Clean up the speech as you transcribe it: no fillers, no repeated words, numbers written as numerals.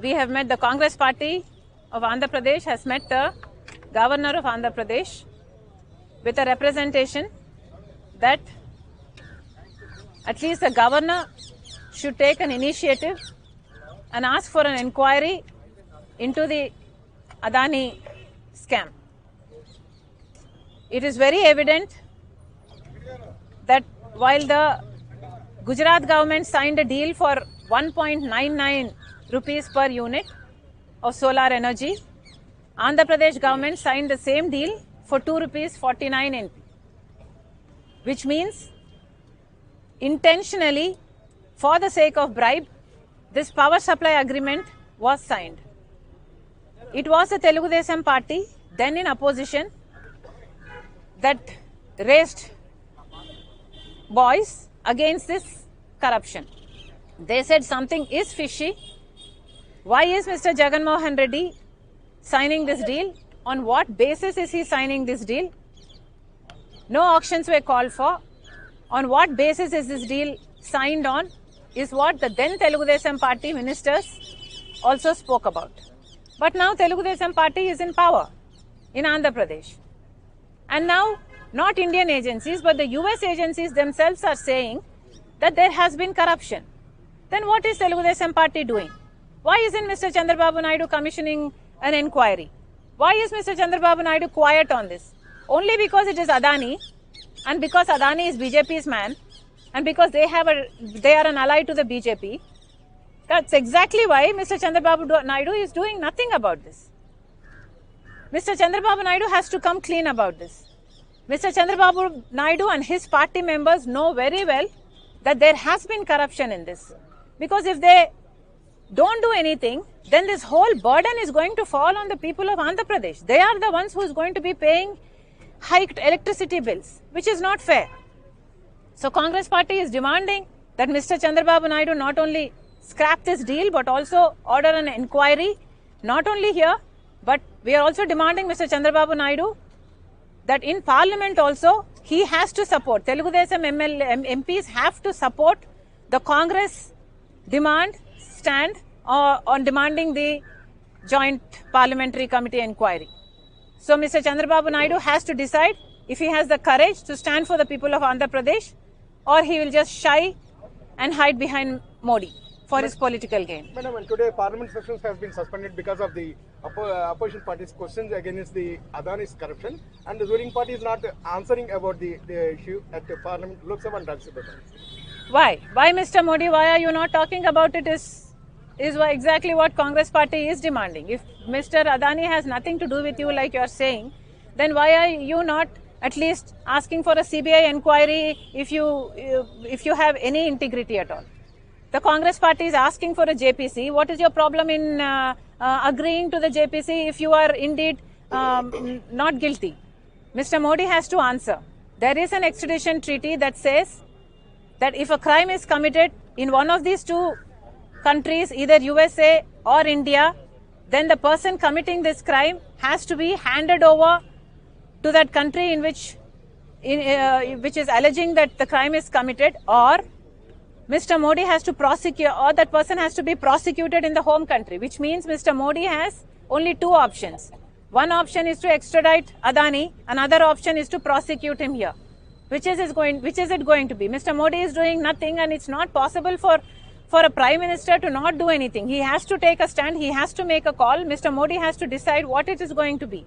we have met, the Congress party of Andhra Pradesh has met the governor of Andhra Pradesh with a representation that at least the governor should take an initiative and ask for an inquiry into the Adani scam. It is very evident that while the Gujarat government signed a deal for 1.99 rupees per unit of solar energy, Andhra Pradesh government signed the same deal for 2 rupees 49 NP, which means intentionally, for the sake of bribe, this power supply agreement was signed. It was the Telugu Desam party, then in opposition, that raised voice against this corruption. They said something is fishy. Why is Mr. Jagan Mohan Reddy signing this deal? On what basis is he signing this deal? No auctions were called for. On what basis is this deal signed on is what the then Telugu Desam party ministers also spoke about. But now Telugu Desam party is in power in Andhra Pradesh. And now not Indian agencies but the US agencies themselves are saying that there has been corruption. Then what is Telugu Desam party doing? Why isn't Mr. Chandrababu Naidu commissioning an inquiry? Why is Mr. Chandrababu Naidu quiet on this? Only because it is Adani, and because Adani is BJP's man, and because they are an ally to the BJP. That's exactly why Mr. Chandrababu Naidu is doing nothing about this. Mr. Chandrababu Naidu has to come clean about this. Mr. Chandrababu Naidu and his party members know very well that there has been corruption in this. Because if they don't do anything, then this whole burden is going to fall on the people of Andhra Pradesh. They are the ones who is going to be paying hiked electricity bills, which is not fair. So Congress party is demanding that Mr. Chandrababu Naidu not only scrap this deal but also order an inquiry, not only here, but we are also demanding Mr. Chandrababu Naidu that in Parliament also he has to support, Telugu Desam MPs have to support the Congress stand on demanding the Joint Parliamentary Committee inquiry. So Mr. Chandrababu Naidu has to decide if he has the courage to stand for the people of Andhra Pradesh or he will just shy and hide behind Modi for his political gain. Madam, and today Parliament sessions have been suspended because of the opposition party's questions against the Adani's corruption, and the ruling party is not answering about the issue at the Parliament, Lok Sabha and Rajya Sabha. Why? Why, Mr. Modi, why are you not talking about it is exactly what Congress party is demanding. If Mr. Adani has nothing to do with you like you are saying, then why are you not at least asking for a CBI inquiry if you have any integrity at all? The Congress party is asking for a JPC. What is your problem in agreeing to the JPC if you are indeed not guilty? Mr. Modi has to answer. There is an extradition treaty that says that if a crime is committed in one of these two countries, either USA or India, then the person committing this crime has to be handed over to that country in which is alleging that the crime is committed, or Mr. Modi has to prosecute, or that person has to be prosecuted in the home country, which means Mr. Modi has only two options. One option is to extradite Adani, another option is to prosecute him here. Which is it going to be? Mr. Modi is doing nothing, and it's not possible for a Prime Minister to not do anything. He has to take a stand, he has to make a call. Mr. Modi has to decide what it is going to be.